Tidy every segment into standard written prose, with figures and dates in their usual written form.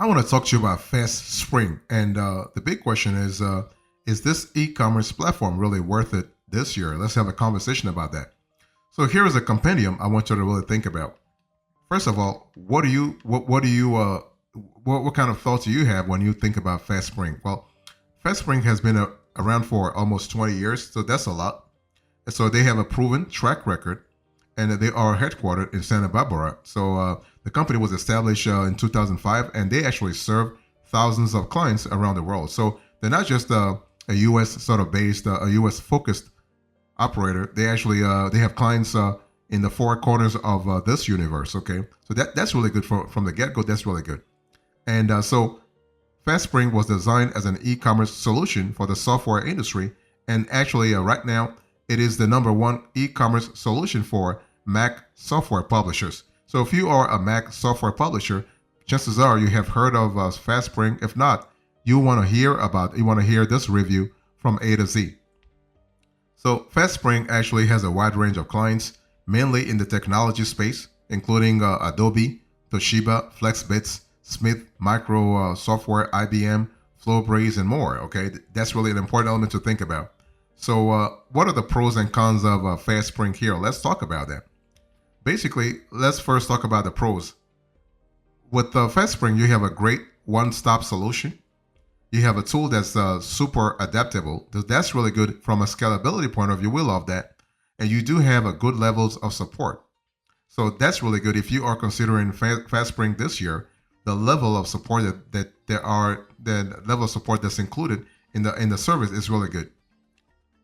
I want to talk to you about FastSpring. And the big question is this e-commerce platform really worth it this year? Let's have a conversation about that. So here is a compendium I want you to really think about. First of all, what kind of thoughts do you have when you think about FastSpring? Well, FastSpring has been around for almost 20 years, so that's a lot. And so they have a proven track record, and they are headquartered in Santa Barbara. So the company was established in 2005, and they actually serve thousands of clients around the world. So they're not just a U.S. sort of based, a U.S. focused operator. They actually they have clients in the four corners of this universe. Okay, so that's really good from the get go. That's really good. And so FastSpring was designed as an e-commerce solution for the software industry, and actually right now it is the number one e-commerce solution for Mac software publishers. So if you are a Mac software publisher, chances are you have heard of FastSpring. If not, you want to hear this review from A to Z. So FastSpring actually has a wide range of clients, mainly in the technology space, including Adobe, Toshiba, FlexBits, Smith Micro Software, IBM, Flowbreeze, and more. Okay, that's really an important element to think about. So what are the pros and cons of FastSpring here? Let's talk about that. Basically, let's first talk about the pros. With FastSpring, you have a great one-stop solution. You have a tool that's super adaptable. That's really good from a scalability point of view. We love that. And you do have a good levels of support. So that's really good. If you are considering FastSpring this year, the level of support the level of support that's included in the service is really good.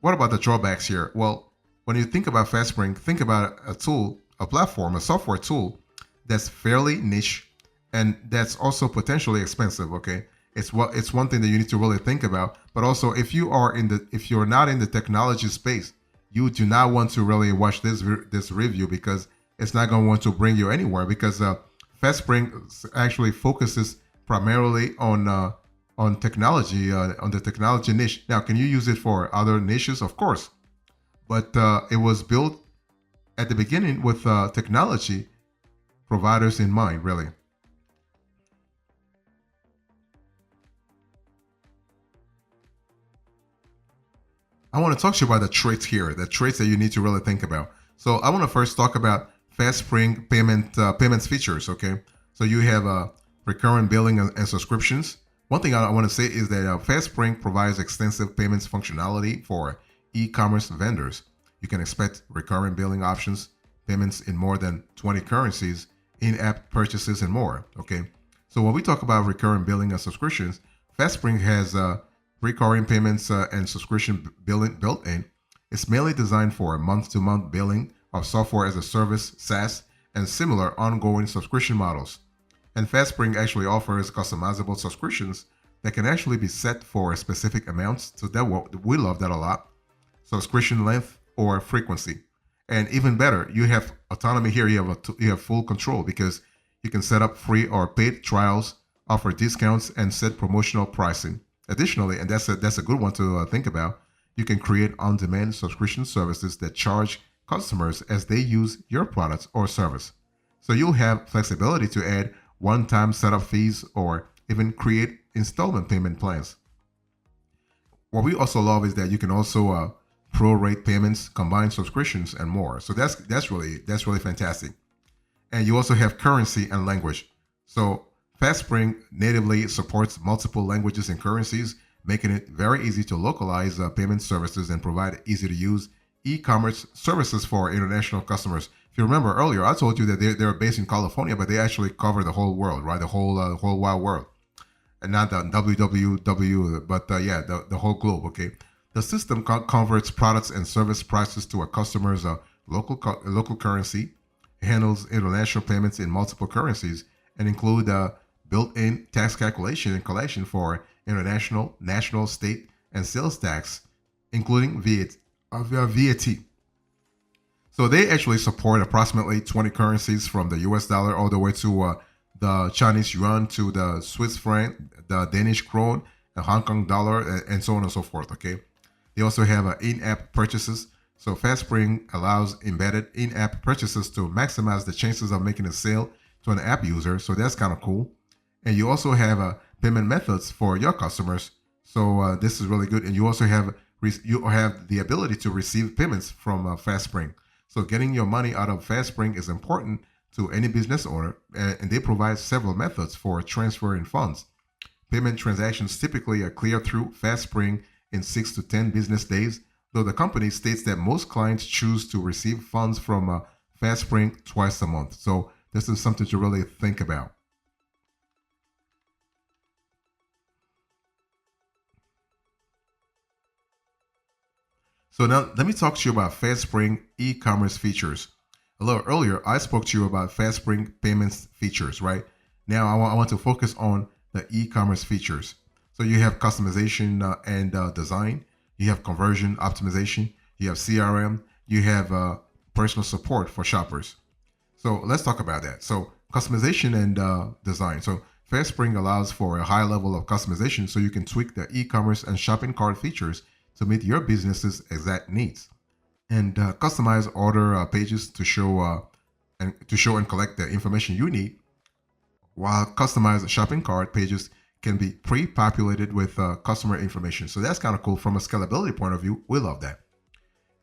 What about the drawbacks here? Well, when you think about FastSpring, think about a tool, a platform, a software tool that's fairly niche and that's also potentially expensive. Okay, it's one thing that you need to really think about. But also, if you're not in the technology space, you do not want to really watch this review because it's not going to want to bring you anywhere. Because FastSpring actually focuses primarily on technology, on the technology niche. Now, can you use it for other niches? Of course, but it was built at the beginning with technology providers in mind, really. I want to talk to you about the traits here, the traits that you need to really think about. So I want to first talk about FastSpring payments features. Okay, so you have recurrent billing and subscriptions. One thing I want to say is that FastSpring provides extensive payments functionality for e-commerce vendors. You can expect recurring billing options, payments in more than 20 currencies, in-app purchases, and more. Okay, so when we talk about recurring billing and subscriptions, FastSpring has recurring payments and subscription billing built in. It's mainly designed for month-to-month billing of software as a service, SaaS, and similar ongoing subscription models. And FastSpring actually offers customizable subscriptions that can actually be set for specific amounts. So we love that a lot. Subscription length or frequency. And even better, you have autonomy here. You have full control because you can set up free or paid trials, offer discounts, and set promotional pricing. Additionally, and that's a good one to think about, you can create on-demand subscription services that charge customers as they use your products or service. So you'll have flexibility to add one-time setup fees or even create installment payment plans. What we also love is that you can also prorate payments, combine subscriptions, and more. So that's really fantastic. And you also have currency and language. So FastSpring natively supports multiple languages and currencies, making it very easy to localize payment services and provide easy-to-use e-commerce services for international customers. If you remember earlier, I told you that they're based in California, but they actually cover the whole world, right? The whole wide world, and not the www, but the whole globe. Okay, the system converts products and service prices to a customer's local currency, handles international payments in multiple currencies, and include built-in tax calculation and collection for international, national, state, and sales tax, including VAT. So they actually support approximately 20 currencies from the US dollar all the way to the Chinese yuan to the Swiss franc, the Danish krone, the Hong Kong dollar, and so on and so forth. Okay. They also have in-app purchases. So FastSpring allows embedded in-app purchases to maximize the chances of making a sale to an app user. So that's kind of cool. And you also have payment methods for your customers. So this is really good. And you also have the ability to receive payments from FastSpring. So getting your money out of FastSpring is important to any business owner, and they provide several methods for transferring funds. Payment transactions typically are cleared through FastSpring in 6 to 10 business days, though the company states that most clients choose to receive funds from FastSpring twice a month. So this is something to really think about. So now let me talk to you about FastSpring e-commerce features. A little earlier, I spoke to you about FastSpring payments features, right? Now I want to focus on the e-commerce features. So you have customization and design, you have conversion optimization, you have CRM, you have personal support for shoppers. So let's talk about that. So customization and design. So FastSpring allows for a high level of customization so you can tweak the e-commerce and shopping cart features to meet your business's exact needs. And customize order pages to show and collect the information you need, while customized shopping cart pages can be pre-populated with customer information. So that's kind of cool from a scalability point of view. We love that.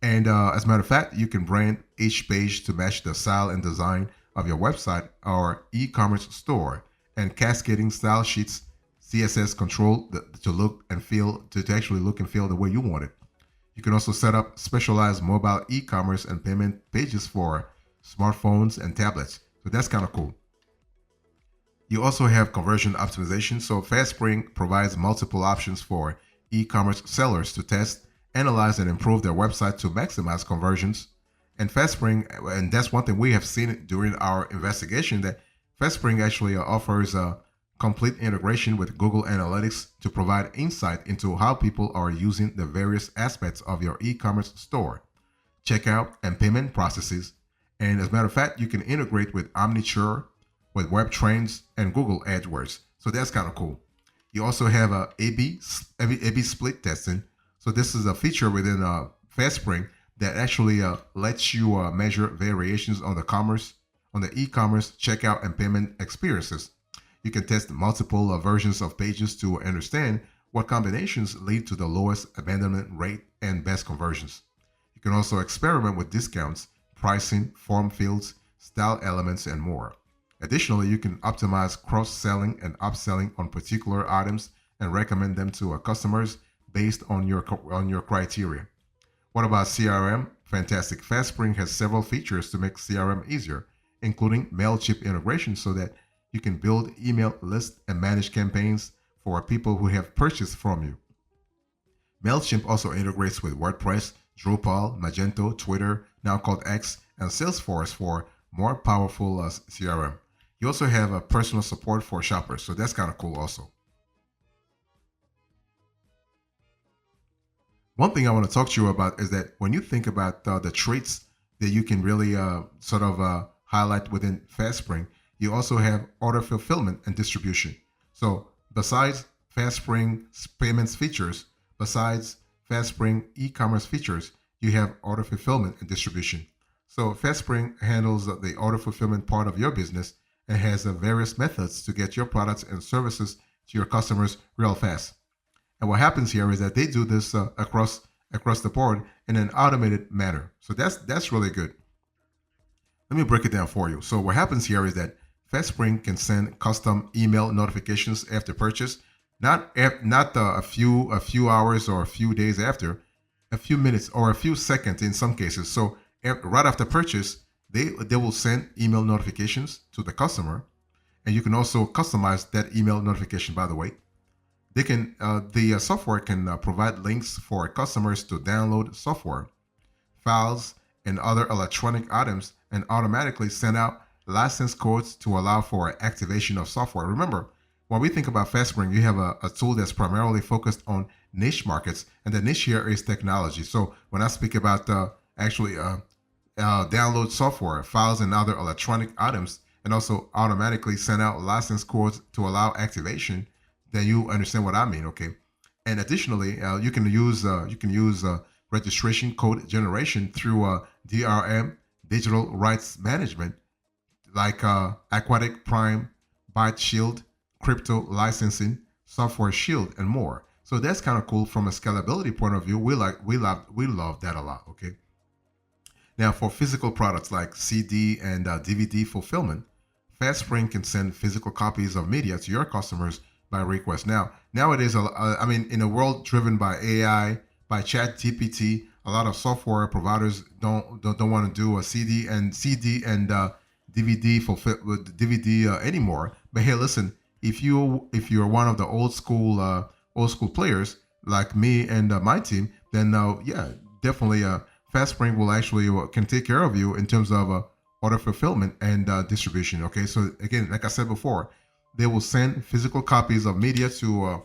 And as a matter of fact, you can brand each page to match the style and design of your website or e-commerce store, and cascading style sheets, CSS control to look and feel to actually look and feel the way you want it. You can also set up specialized mobile e-commerce and payment pages for smartphones and tablets. So that's kind of cool. You also have conversion optimization. So FastSpring provides multiple options for e-commerce sellers to test, analyze, and improve their website to maximize conversions. And FastSpring, and that's one thing we have seen during our investigation, that FastSpring actually offers a complete integration with Google Analytics to provide insight into how people are using the various aspects of your e-commerce store, checkout, and payment processes. And as a matter of fact, you can integrate with Omniture, with Web Trends, and Google AdWords. So that's kind of cool. You also have A/B split testing. So this is a feature within FastSpring that actually lets you measure variations on the e-commerce checkout and payment experiences. You can test multiple versions of pages to understand what combinations lead to the lowest abandonment rate and best conversions. You can also experiment with discounts, pricing, form fields, style elements, and more. Additionally, you can optimize cross-selling and upselling on particular items and recommend them to customers based on your criteria. What about CRM? Fantastic. FastSpring has several features to make CRM easier, including MailChimp integration so that you can build email lists and manage campaigns for people who have purchased from you. MailChimp also integrates with WordPress, Drupal, Magento, Twitter, now called X, and Salesforce for more powerful CRM. You also have a personal support for shoppers, so that's kind of cool also. One thing I want to talk to you about is that when you think about the traits that you can really highlight within FastSpring, you also have order fulfillment and distribution. So besides FastSpring payments features, besides FastSpring e-commerce features, you have order fulfillment and distribution. So FastSpring handles the order fulfillment part of your business and has various methods to get your products and services to your customers real fast. And what happens here is that they do this across the board in an automated manner. So that's really good. Let me break it down for you. So what happens here is that FastSpring can send custom email notifications after purchase, not a few hours or a few days after, a few minutes or a few seconds in some cases. So right after purchase, they will send email notifications to the customer, and you can also customize that email notification. By the way, the software can provide links for customers to download software, files, and other electronic items, and automatically send out license codes to allow for activation of software. Remember, when we think about FastSpring, you have a tool that's primarily focused on niche markets, and the niche here is technology. So when I speak about download software, files, and other electronic items, and also automatically send out license codes to allow activation, then you understand what I mean, okay? And additionally, you can use registration code generation through DRM, digital rights management, like Aquatic Prime, Byte Shield, crypto licensing, software shield, and more. So that's kind of cool from a scalability point of view. We love that a lot. Okay. Now, for physical products like CD and DVD fulfillment, FastSpring can send physical copies of media to your customers by request. Now, nowadays, I mean, in a world driven by AI, by Chat GPT, a lot of software providers don't want to do a CD and DVD fulfill with DVD anymore. But hey, listen, if you're one of the old school players like me and my team, then yeah, definitely FastSpring will actually can take care of you in terms of order fulfillment and distribution. Okay, so again, like I said before, they will send physical copies of media to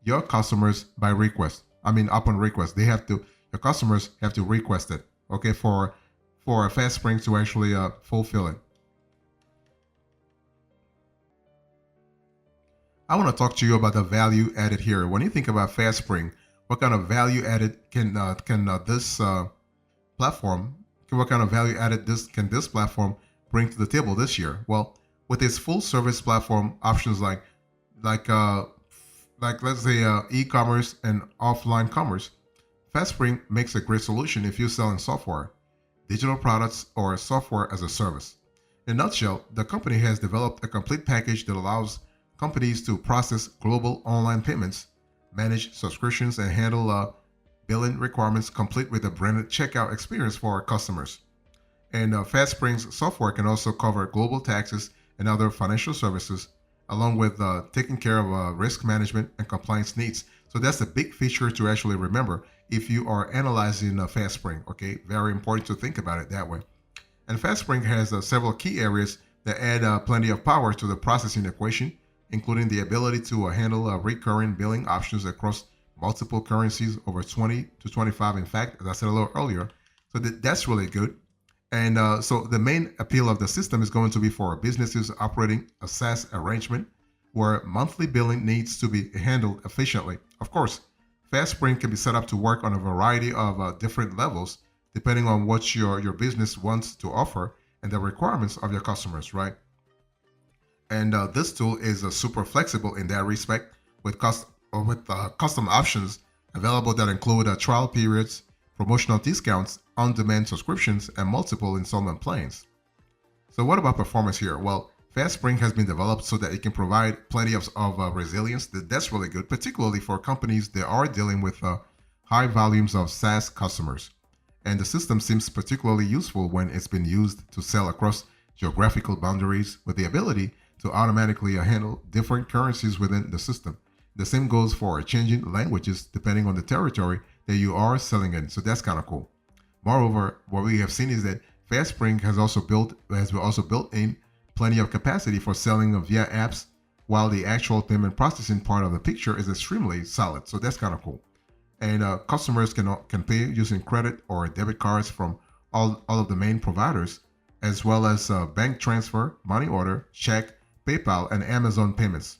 your customers by request. I mean, upon request, your customers have to request it. Okay, for a FastSpring to actually fulfill it. I want to talk to you about the value added here. When you think about FastSpring, what kind of value added can this platform? What kind of value added this platform bring to the table this year? Well, with its full service platform options like uh, like let's say e-commerce and offline commerce, FastSpring makes a great solution if you're selling software, digital products, or software as a service. In a nutshell, the company has developed a complete package that allows companies to process global online payments, manage subscriptions, and handle billing requirements, complete with a branded checkout experience for our customers. And FastSpring's software can also cover global taxes and other financial services, along with taking care of risk management and compliance needs. So that's a big feature to actually remember if you are analyzing FastSpring. Okay, very important to think about it that way. And FastSpring has several key areas that add plenty of power to the processing equation, including the ability to handle recurring billing options across multiple currencies, over 20 to 25, in fact, as I said a little earlier. So that's really good. And so the main appeal of the system is going to be for businesses operating a SaaS arrangement where monthly billing needs to be handled efficiently. Of course, FastSpring can be set up to work on a variety of different levels depending on what your business wants to offer and the requirements of your customers, right? And this tool is super flexible in that respect with custom options available that include trial periods, promotional discounts, on-demand subscriptions, and multiple installment plans. So what about performance here? Well, FastSpring has been developed so that it can provide plenty of resilience. That's really good, particularly for companies that are dealing with high volumes of SaaS customers. And the system seems particularly useful when it's been used to sell across geographical boundaries with the ability to automatically handle different currencies within the system. The same goes for changing languages depending on the territory that you are selling in. So that's kind of cool. Moreover, what we have seen is that FastSpring has also built in plenty of capacity for selling via apps, while the actual payment processing part of the picture is extremely solid. So that's kind of cool. And customers can pay using credit or debit cards from all of the main providers, as well as bank transfer, money order, check, PayPal, and Amazon payments.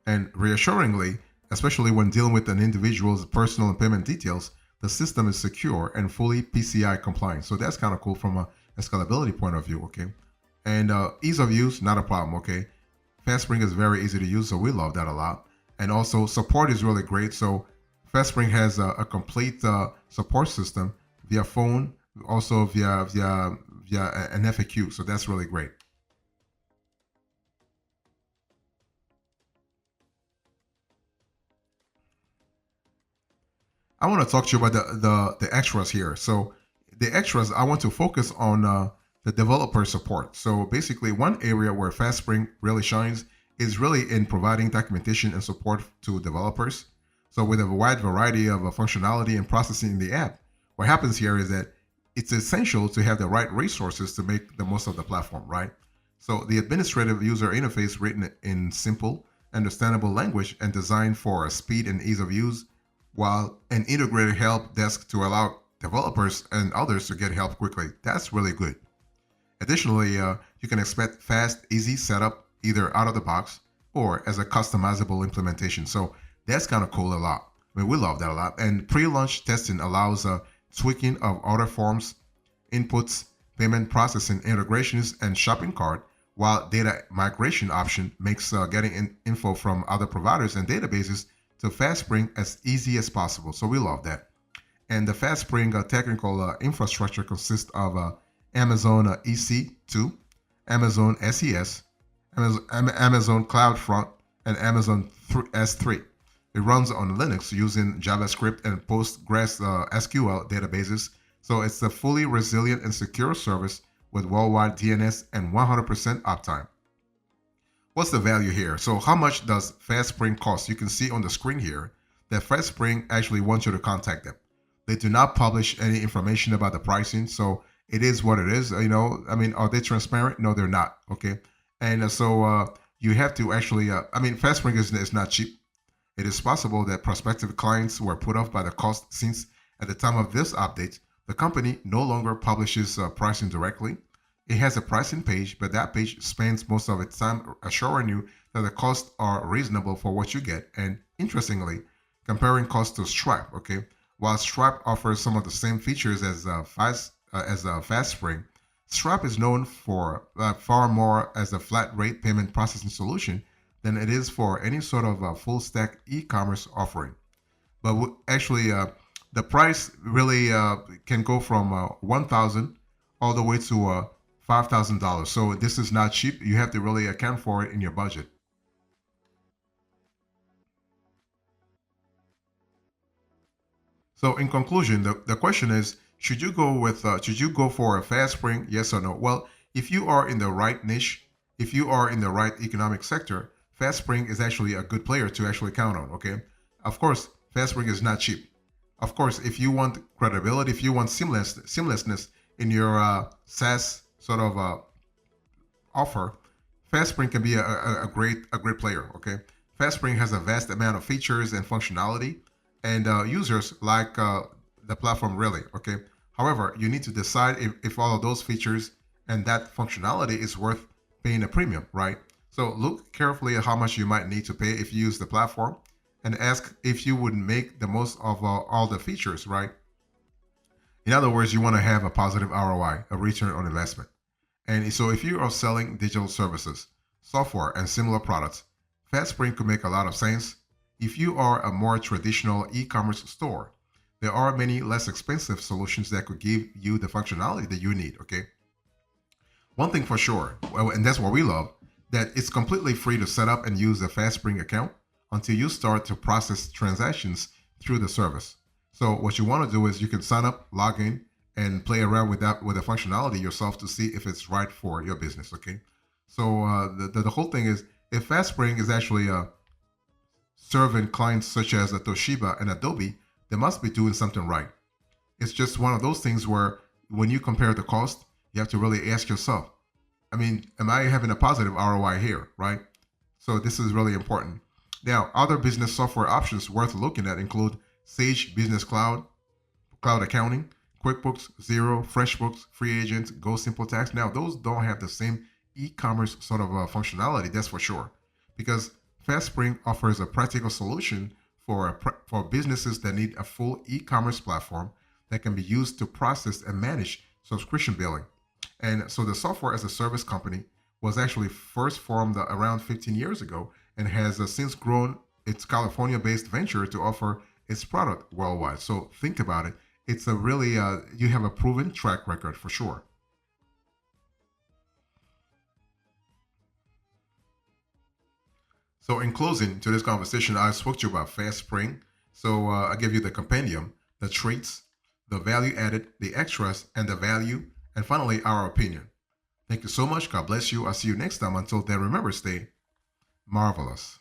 And reassuringly, especially when dealing with an individual's personal and payment details, the system is secure and fully PCI compliant. So that's kind of cool from a scalability point of view, okay? And ease of use, not a problem, okay? FastSpring is very easy to use, so we love that a lot. And also support is really great. So FastSpring has a complete support system via phone, also via an FAQ. So that's really great. I want to talk to you about the extras here. So the extras, I want to focus on the developer support. So basically, one area where FastSpring really shines is really in providing documentation and support to developers. So with a wide variety of functionality and processing in the app, what happens here is that it's essential to have the right resources to make the most of the platform, right? So the administrative user interface written in simple, understandable language and designed for speed and ease of use, while an integrated help desk to allow developers and others to get help quickly. That's really good. Additionally, you can expect fast, easy setup either out of the box or as a customizable implementation. So that's kind of cool a lot. I mean, we love that a lot. And pre-launch testing allows tweaking of order forms, inputs, payment processing integrations, and shopping cart while data migration option makes getting info from other providers and databases to FastSpring as easy as possible. So we love that. And the FastSpring technical infrastructure consists of Amazon EC2, Amazon SES, Amazon CloudFront, and Amazon S3. It runs on Linux using JavaScript and PostgreSQL databases. So it's a fully resilient and secure service with worldwide DNS and 100% uptime. What's the value here? So how much does FastSpring cost? You can see on the screen here that FastSpring actually wants you to contact them. They do not publish any information about the pricing, so it is what it is. I mean, are they transparent? No, they're not. Okay, and so you have to actually. FastSpring is not cheap. It is possible that prospective clients were put off by the cost since at the time of this update, the company no longer publishes pricing directly. It has a pricing page, but that page spends most of its time assuring you that the costs are reasonable for what you get. And interestingly, comparing costs to Stripe, okay, while Stripe offers some of the same features as FastSpring, Stripe is known for far more as a flat rate payment processing solution than it is for any sort of full stack e-commerce offering. But actually, the price really can go from 1,000 all the way to $5,000. So this is not cheap. You have to really account for it in your budget. So in conclusion, the question is, should you go for a FastSpring? Yes or no? Well, if you are in the right niche, if you are in the right economic sector, FastSpring is actually a good player to actually count on. Okay, of course, FastSpring is not cheap. Of course, if you want credibility, if you want seamlessness in your SaaS sort of offer, FastSpring can be a great player. Okay, FastSpring has a vast amount of features and functionality, and users like the platform really. Okay, however, you need to decide if all of those features and that functionality is worth paying a premium, right? So look carefully at how much you might need to pay if you use the platform, and ask if you would make the most of all the features, right? In other words, you want to have a positive ROI, a return on investment. And so if you are selling digital services, software, and similar products, FastSpring could make a lot of sense. If you are a more traditional e-commerce store, there are many less expensive solutions that could give you the functionality that you need, okay? One thing for sure, and that's what we love, that it's completely free to set up and use a FastSpring account until you start to process transactions through the service. So what you want to do is you can sign up, log in, and play around with the functionality yourself to see if it's right for your business. Okay. So the whole thing is, if FastSpring is actually serving clients such as Toshiba and Adobe, they must be doing something right. It's just one of those things where when you compare the cost, you have to really ask yourself, I mean, am I having a positive ROI here, right? So this is really important. Now, other business software options worth looking at include Sage Business Cloud, Cloud Accounting, QuickBooks, Xero, FreshBooks, Free Agent, Go Simple Tax. Now, those don't have the same e-commerce sort of functionality, that's for sure, because FastSpring offers a practical solution for businesses that need a full e-commerce platform that can be used to process and manage subscription billing. And so the software as a service company was actually first formed around 15 years ago and has since grown its California-based venture to offer its product worldwide. So think about it. It's a really, you have a proven track record for sure. So in closing to this conversation, I spoke to you about FastSpring. So I give you the compendium, the traits, the value added, the extras, and the value, and finally, our opinion. Thank you so much. God bless you. I'll see you next time. Until then, remember, stay marvelous.